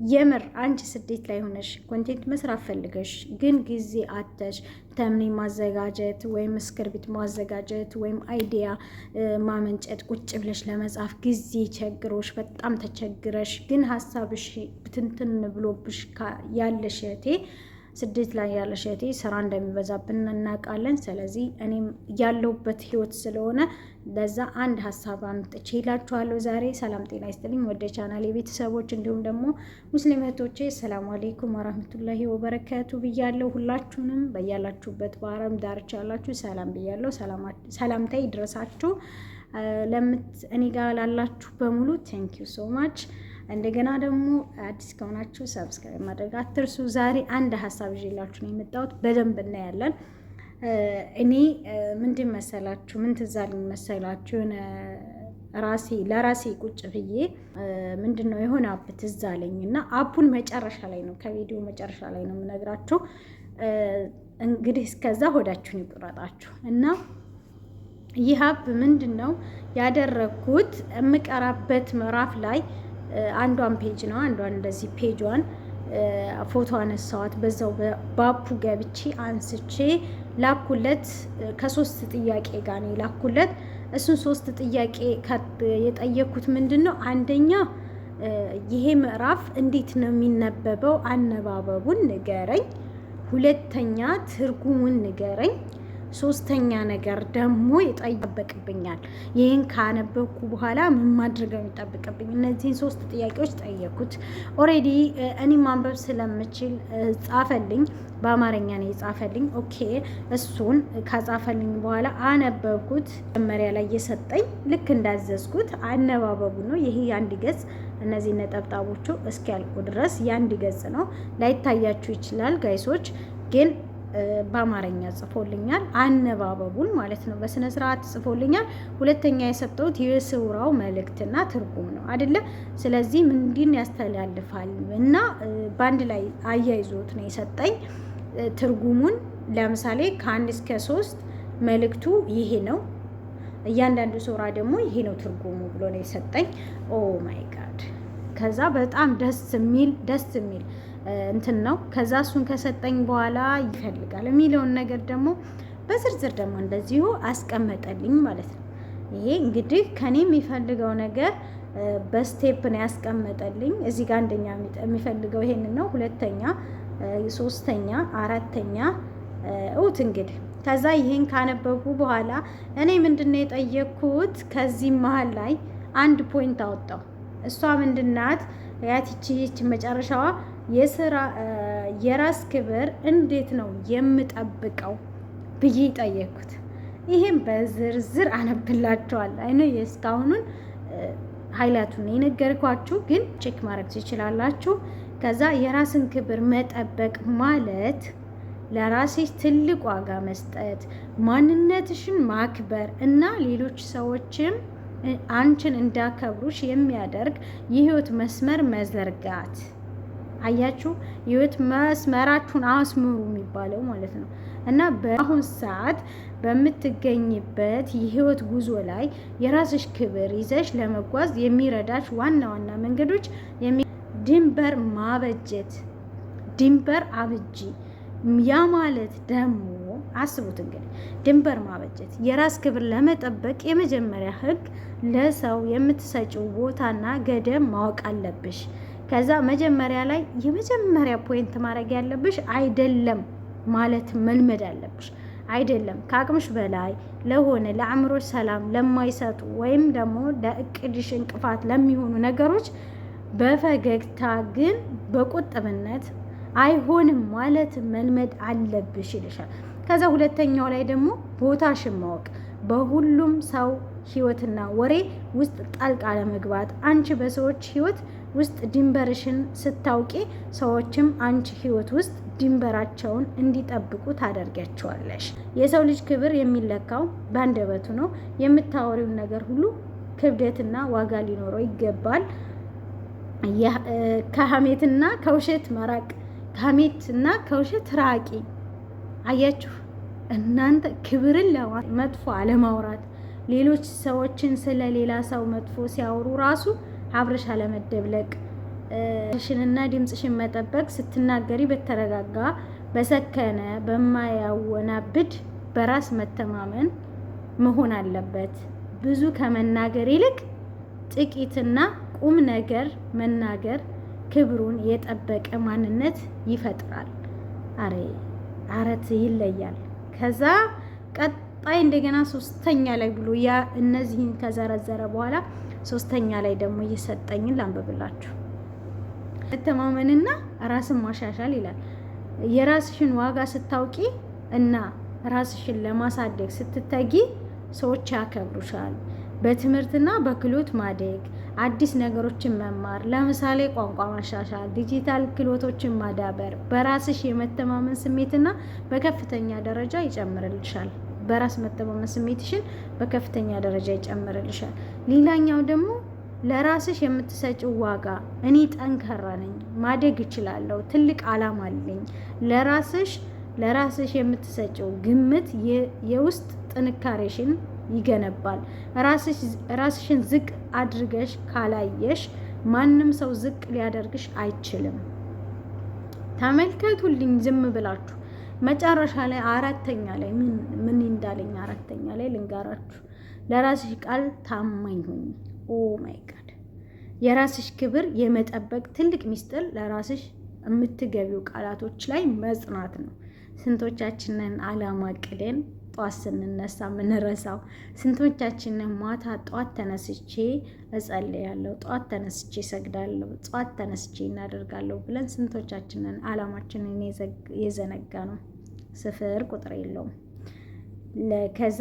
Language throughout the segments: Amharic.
የምር አንቺ ስደት ላይ ሆነሽ ኮንቴንት መስራት ፈልገሽ ግን ጊዜ አተሽ ተምኔ ማዘጋጀት ወይም እስክርቢት ማዘጋጀት ወይም አይዲያ ማመንጨት ቁጭ ብለሽ ለመጻፍ ጊዜ ቸግሮሽ በጣም ተቸግረሽ ግን ሀሳብሽ ብትንትን ብሎብሽ ያለሽ እህቴ ስደት ላይ ያለሽ እህቴ ስራ እንደሚበዛብን እናውቃለን። ስለዚህ እኔም ያለሁበት ህይወት ስለሆነ ለዛ አንድ ሀሳብ አምጥቼላችኋለሁ ዛሬ። ሰላም ጤና ይስጥልኝ ወደ ቻናል የቤተሰቦች እንዲሁም ደግሞ ሙስሊም እህቶቼ ሰላም አለይኩም ወራህመቱላሂ ወበረካቱ ብያለሁ። ሁላችሁንም በያላችሁበት በአረም ዳርቻ ያላችሁ ሰላም ብያለሁ። ሰላምታዬ ይድረሳችሁ። እኔ ጋር ላላችሁ በሙሉ ቴንክ ዩ ሶ ማች። እንደገና ደግሞ አዲስ ከሆናችሁ ሰብስክራይብ ማድረግ አትርሱ። ዛሬ አንድ ሀሳብ ይዤላችሁ ነው የመጣሁት። በደንብ እናያለን። እኔ ምንድን መሰላችሁ ምን ትዝ አለኝ መሰላችሁ የሆነ ለራሴ ቁጭ ብዬ ምንድነው የሆነ አፕ ትዝ አለኝ እና አፑን መጨረሻ ላይ ነው ከቪዲዮ መጨረሻ ላይ ነው የምነግራችሁ። እንግዲህ እስከዛ ሆዳችሁን ይቁረጣችሁ እና ይህ አፕ ምንድነው ያደረኩት የምቀራበት ምዕራፍ ላይ አንዷን ፔጅ ነው አንዷን እንደዚህ ፔጇን ፎቶ አነሳዋት። በዛው ባፑ ገብቼ አንስቼ ላኩለት። ከሶስት ጥያቄ ጋር ነው ላኩለት። እሱን ሶስት ጥያቄ የጠየኩት ምንድነው አንደኛ ይሄ ምዕራፍ እንዴት ነው የሚነበበው አነባበቡን ንገረኝ፣ ሁለተኛ ትርጉሙን ንገረኝ፣ ሶስተኛ ነገር ደግሞ ይጠበቅብኛል ይሄን ካነበብኩ በኋላ ምን ማድረግ የሚጠብቅብኝ። እነዚህን ሶስት ጥያቄዎች ጠየኩት። ኦሬዲ እኔ ማንበብ ስለምችል ጻፈልኝ፣ በአማርኛ ነው የጻፈልኝ። ኦኬ እሱን ካጻፈልኝ በኋላ አነበብኩት። መመሪያ ላይ የሰጠኝ ልክ እንዳዘዝኩት አነባበቡ ነው። ይሄ አንድ ገጽ እነዚህ ነጠብጣቦቹ እስኪያልቁ ድረስ የአንድ ገጽ ነው። ላይታያችሁ ይችላል ጋይሶች ግን በአማርኛ ጽፎልኛል አነባበቡን ማለት ነው። በስነ ስርዓት ጽፎልኛል። ሁለተኛ የሰጠሁት የስውራው መልእክትና ትርጉም ነው አይደለ? ስለዚህ ምንድን ያስተላልፋል እና በአንድ ላይ አያይዞት ነው የሰጠኝ ትርጉሙን። ለምሳሌ ከ1 እስከ 3 መልእክቱ ይሄ ነው፣ እያንዳንዱ ሱራ ደግሞ ይሄ ነው ትርጉሙ ብሎ ነው የሰጠኝ። ኦ ማይ ጋድ! ከዛ በጣም ደስ የሚል እንትን ነው። ከዛ እሱን ከሰጠኝ በኋላ ይፈልጋል የሚለውን ነገር ደግሞ በዝርዝር ደግሞ እንደዚሁ አስቀመጠልኝ ማለት ነው። ይሄ እንግዲህ ከኔ የሚፈልገው ነገር በስቴፕ ነው ያስቀመጠልኝ። እዚህ ጋር አንደኛ የሚፈልገው ይሄንን ነው፣ ሁለተኛ፣ ሶስተኛ፣ አራተኛ እውት እንግዲህ ከዛ ይሄን ካነበቡ በኋላ እኔ ምንድነው የጠየኩት ከዚህ መሀል ላይ አንድ ፖይንት አወጣው። እሷ ምንድናት ያቺ መጨረሻዋ የራስ ክብር እንዴት ነው የምጠብቀው ብዬ ጠየኩት። ይሄን በዝርዝር አነብላችኋል። አይነ የስካሁኑን ሃይላቱን የነገርኳችሁ ግን ቼክ ማድረግ ትችላላችሁ። ከዛ የራስን ክብር መጠበቅ ማለት ለራስሽ ትልቅ ዋጋ መስጠት፣ ማንነትሽን ማክበር እና ሌሎች ሰዎችም አንቺን እንዳከብሩሽ የሚያደርግ የህይወት መስመር መዘርጋት። አያችሁ፣ የህይወት መስመራችሁን አስምሩ የሚባለው ማለት ነው። እና በአሁን ሰዓት በምትገኝበት የህይወት ጉዞ ላይ የራስሽ ክብር ይዘሽ ለመጓዝ የሚረዳሽ ዋና መንገዶች ድንበር ማበጀት። ድንበር አብጂ። ያ ማለት ደግሞ አስቡት እንግዲህ ድንበር ማበጀት የራስ ክብር ለመጠበቅ የመጀመሪያ ህግ ለሰው የምትሰጪው ቦታና ገደብ ማወቅ አለብሽ። ከዛ መጀመሪያ ላይ የመጀመሪያ ፖይንት ማድረግ ያለብሽ አይደለም ማለት መልመድ አለብሽ። አይደለም ከአቅምሽ በላይ ለሆነ ለአእምሮሽ ሰላም ለማይሰጡ ወይም ደግሞ ለእቅድሽ እንቅፋት ለሚሆኑ ነገሮች በፈገግታ ግን በቁጥብነት አይሆንም ማለት መልመድ አለብሽ ይልሻል። ከዛ ሁለተኛው ላይ ደግሞ ቦታሽን ማወቅ፣ በሁሉም ሰው ህይወትና ወሬ ውስጥ ጣልቃ ለመግባት። አንቺ በሰዎች ህይወት ውስጥ ድንበርሽን ስታውቂ ሰዎችም አንቺ ህይወት ውስጥ ድንበራቸውን እንዲጠብቁ ታደርጊያቸዋለሽ። የሰው ልጅ ክብር የሚለካው በአንደበቱ ነው። የምታወሪውን ነገር ሁሉ ክብደትና ዋጋ ሊኖረው ይገባል። ከሀሜትና ከውሸት መራቅ። ከሀሜትና ከውሸት ራቂ። አያችሁ እናንተ ክብርን መጥፎ አለማውራት፣ ሌሎች ሰዎችን ስለ ሌላ ሰው መጥፎ ሲያወሩ ራሱ አብረሽ አለመደብለቅ፣ ሽንና ድምጽሽን መጠበቅ፣ ስትናገሪ በተረጋጋ በሰከነ በማያወናብድ በራስ መተማመን መሆን አለበት። ብዙ ከመናገር ይልቅ ጥቂትና ቁም ነገር መናገር ክብሩን የጠበቀ ማንነት ይፈጥራል። አረት ይለያል። ከዛ ቀጣይ እንደገና ሶስተኛ ላይ ብሎ ያ እነዚህን ከዘረዘረ በኋላ ሶስተኛ ላይ ደግሞ እየሰጠኝን ላንብብላችሁ። መተማመንና ራስን ማሻሻል ይላል። የራስሽን ዋጋ ስታውቂ እና ራስሽን ለማሳደግ ስትተጊ ሰዎች ያከብሩሻል። በትምህርትና በክህሎት ማደግ፣ አዲስ ነገሮችን መማር፣ ለምሳሌ ቋንቋ ማሻሻል፣ ዲጂታል ክህሎቶችን ማዳበር በራስሽ የመተማመን ስሜትና በከፍተኛ ደረጃ ይጨምርልሻል። በራስ መተማመን ስሜትሽን በከፍተኛ ደረጃ ይጨምርልሻል። ሌላኛው ደግሞ ለራስሽ የምትሰጪው ዋጋ፣ እኔ ጠንካራ ነኝ፣ ማደግ እችላለሁ፣ ትልቅ አላማ አለኝ። ለራስሽ የምትሰጪው ግምት የውስጥ ጥንካሬሽን ይገነባል። ራስሽን ዝቅ አድርገሽ ካላየሽ ማንም ሰው ዝቅ ሊያደርግሽ አይችልም። ተመልከቱልኝ ዝም ብላችሁ። መጨረሻ ላይ አራተኛ ላይ ምን እንዳለኝ አራተኛ ላይ ልንጋራችሁ። ለራስሽ ቃል ታማኝ ሁኚ። ኦ ማይ ጋድ! የራስሽ ክብር የመጠበቅ ትልቅ ሚስጥር ለራስሽ የምትገቢው ቃላቶች ላይ መጽናት ነው። ስንቶቻችንን አላማ ቅደን ጧት ስንነሳ ምንረሳው? ስንቶቻችንን ማታ ጧት ተነስቼ እጸልያለሁ፣ ጧት ተነስቼ እሰግዳለሁ፣ ጧት ተነስቼ እናደርጋለሁ ብለን ስንቶቻችንን አላማችንን የዘነጋ ነው? ስፍር ቁጥር የለውም። ከዛ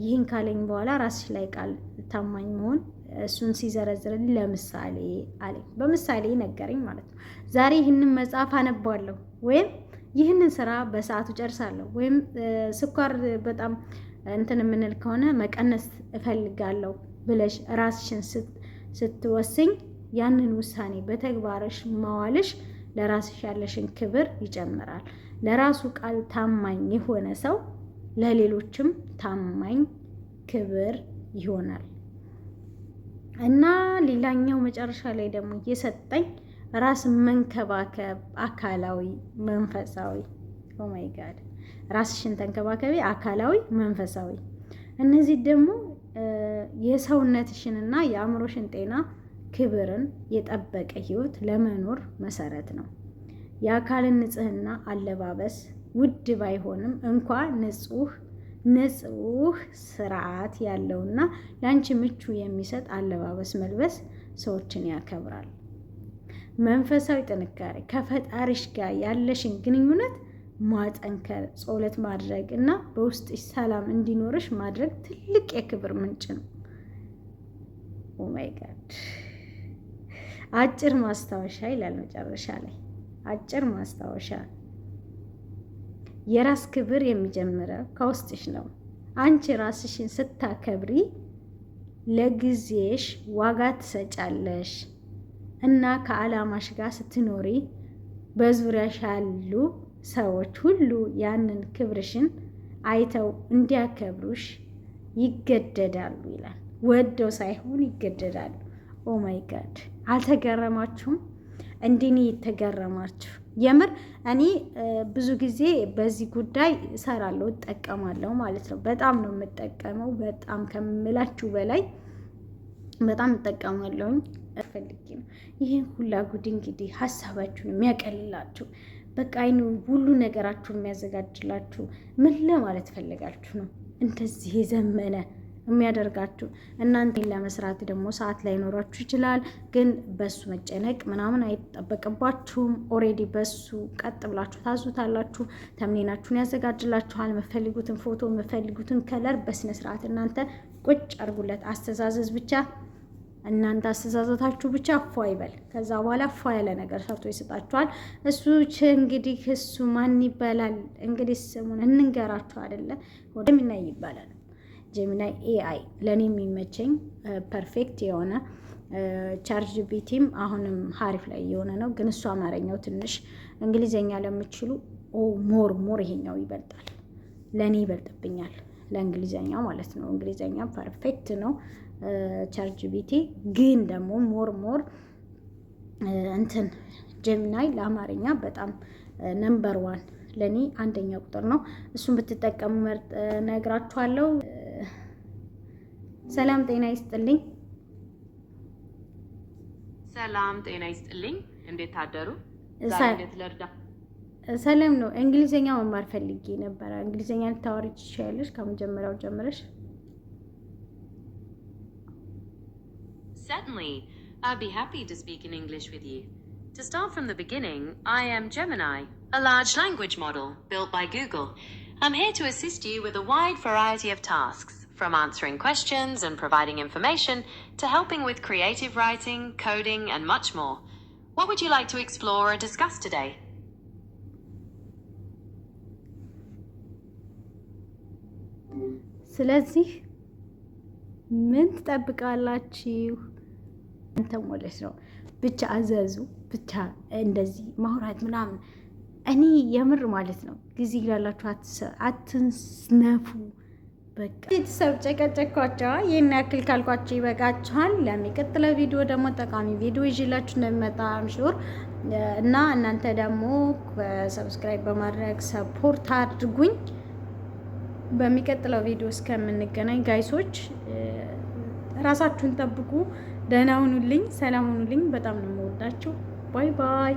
ይህን ካለኝ በኋላ ራስሽ ላይ ቃል ታማኝ መሆን እሱን ሲዘረዝርልኝ ለምሳሌ አለኝ። በምሳሌ ነገረኝ ማለት ነው። ዛሬ ይህንን መጽሐፍ አነባለሁ ወይም ይህንን ስራ በሰዓቱ ጨርሳለሁ ወይም ስኳር በጣም እንትን የምንል ከሆነ መቀነስ እፈልጋለሁ ብለሽ ራስሽን ስትወስኝ ያንን ውሳኔ በተግባርሽ ማዋልሽ ለራስሽ ያለሽን ክብር ይጨምራል። ለራሱ ቃል ታማኝ የሆነ ሰው ለሌሎችም ታማኝ ክብር ይሆናል። እና ሌላኛው መጨረሻ ላይ ደግሞ እየሰጠኝ ራስን መንከባከብ አካላዊ፣ መንፈሳዊ። ኦ ማይ ጋድ! ራስሽን ተንከባከቢ፣ አካላዊ፣ መንፈሳዊ። እነዚህ ደግሞ የሰውነትሽንና የአእምሮሽን ጤና ክብርን የጠበቀ ህይወት ለመኖር መሰረት ነው። የአካልን ንጽህና አለባበስ ውድ ባይሆንም እንኳ ንጹህ ስርዓት ያለውና ለአንቺ ምቹ የሚሰጥ አለባበስ መልበስ ሰዎችን ያከብራል። መንፈሳዊ ጥንካሬ ከፈጣሪሽ ጋር ያለሽን ግንኙነት ማጠንከር፣ ጸሎት ማድረግ እና በውስጥሽ ሰላም እንዲኖርሽ ማድረግ ትልቅ የክብር ምንጭ ነው። ኦ ማይ ጋድ! አጭር ማስታወሻ ይላል መጨረሻ ላይ። አጭር ማስታወሻ፣ የራስ ክብር የሚጀምረው ከውስጥሽ ነው። አንቺ ራስሽን ስታከብሪ ለጊዜሽ ዋጋ ትሰጫለሽ እና ከዓላማሽ ጋር ስትኖሪ በዙሪያሽ ያሉ ሰዎች ሁሉ ያንን ክብርሽን አይተው እንዲያከብሩሽ ይገደዳሉ ይላል። ወደው ሳይሆን ይገደዳሉ። ኦ ማይ ጋድ! አልተገረማችሁም? እንዲህ የተገረማችሁ? የምር እኔ ብዙ ጊዜ በዚህ ጉዳይ እሰራለሁ፣ እጠቀማለሁ ማለት ነው። በጣም ነው የምጠቀመው፣ በጣም ከምላችሁ በላይ በጣም እጠቀማለሁኝ። ፈልጌ ነው ይህን ሁላ ጉድ እንግዲህ ሀሳባችሁን የሚያቀልላችሁ በቃ አይኑ ሁሉ ነገራችሁን የሚያዘጋጅላችሁ ምን ለማለት ፈልጋችሁ ነው? እንደዚህ የዘመነ የሚያደርጋችሁ እናንተ ለመስራት ደግሞ ሰዓት ላይ ኖራችሁ ይችላል። ግን በሱ መጨነቅ ምናምን አይጠበቅባችሁም። ኦሬዲ በሱ ቀጥ ብላችሁ ታዙታላችሁ። ተምኔናችሁን ያዘጋጅላችኋል። የምትፈልጉትን ፎቶ፣ የምትፈልጉትን ከለር በስነ ስርዓት እናንተ ቁጭ አድርጉለት። አስተዛዘዝ ብቻ እናንተ አስተዛዘታችሁ ብቻ ፏ ይበል። ከዛ በኋላ ፏ ያለ ነገር ሰርቶ ይሰጣችኋል። እሱ እንግዲህ እሱ ማን ይባላል እንግዲህ ስሙን እንንገራችሁ አይደለ? ጀሚናይ ይባላል። ጀሚናይ ኤአይ ለእኔ የሚመቸኝ ፐርፌክት የሆነ ቻርጅ ቢቲም አሁንም ሀሪፍ ላይ የሆነ ነው። ግን እሱ አማርኛው ትንሽ እንግሊዘኛ ለምችሉ ሞር ይሄኛው ይበልጣል፣ ለእኔ ይበልጥብኛል፣ ለእንግሊዘኛ ማለት ነው። እንግሊዘኛ ፐርፌክት ነው ቻርጅ ቢቲ። ግን ደግሞ ሞር እንትን ጀሚናይ ለአማርኛ በጣም ነምበር 1 ለኔ አንደኛ ቁጥር ነው። እሱን ብትጠቀሙ ነግራችኋለሁ። ሰላም ጤና ይስጥልኝ። ሰላም ጤና ይስጥልኝ። እንዴት ታደሩ? ዛሬ እንዴት ልርዳ? ሰላም ነው። እንግሊዘኛ መማር ፈልጌ ነበር። እንግሊዘኛ ልታወሪ ትችያለሽ? ከመጀመሪያው ጀምረሽ። Certainly. I'd be happy to speak in English with you. To start from the beginning, I am Gemini, a large language model built by Google. I'm here to assist you with a wide variety of tasks, from answering questions and providing information to helping with creative writing, coding, and much more. What would you like to explore or discuss today? ስለዚህ ምን ትጠብቃላችሁ? አንተ ማለት ነው ብቻ አዘዙ። ብቻ እንደዚህ ማውራት ምናምን እኔ የምር ማለት ነው ጊዜ ይላላችሁ አትስነፉ። በቃ ቤተሰብ ጨቀጨኳቸው። ይሄን ያክል ካልኳቸው ይበቃችኋል። ለሚቀጥለው ቪዲዮ ደግሞ ጠቃሚ ቪዲዮ ይዤላችሁ እንደምመጣ አምሹር እና እናንተ ደግሞ ሰብስክራይብ በማድረግ ሰፖርት አድርጉኝ። በሚቀጥለው ቪዲዮ እስከምንገናኝ ጋይሶች ራሳችሁን ጠብቁ። ደህና ሁኑልኝ፣ ሰላም ሁኑልኝ። በጣም ነው የምወዳችሁ። ባይ ባይ።